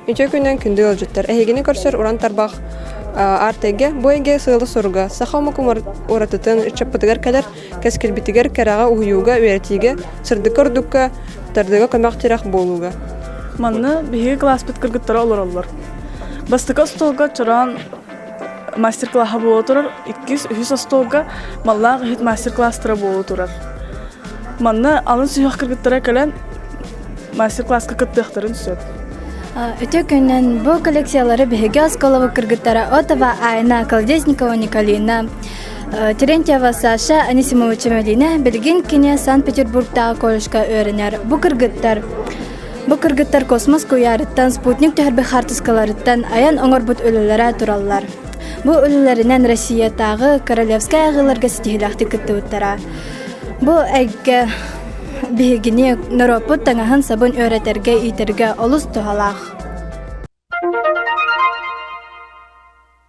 Üçe günden kündü oljutter. Ehigini körsör uran tarbaq артеге бойге сылы сурга сахамыкум уратытын чаппытыгар калар кескилбитигер карага уюга үертиге сырдыкырдукка тардыга көмактырак болуга. Манны биһиги класс биткиргиттара олороллор. Бастыка столга чоран мастер-класса болу турар, 200 столга маллаг хит мастер-класстара болу турар. Манны алын сүйөх киргиттара калан мастер-класска кыттыктарын сөп. Өтө күннен бұл коллекциялары биһиги осколовы кыргыттара Отова Айна Колдесникова Николина, Терентьева Саша Анисимовича Малина билген кине Санкт-Петербургтағы колледжга өйренер. Бу кыргыттар космос куярыттан, спутник төхөрбе хартыскаларыттан аян оңорбут өлөлөрө тураллар. Бу өлөлөрүнөн Россиятагы Королевская агыларга стихилахты кыттыбыттара. Бу әгге биһигини Норопут таңаһын сабын өйрәтәргә итерге олус тухалах.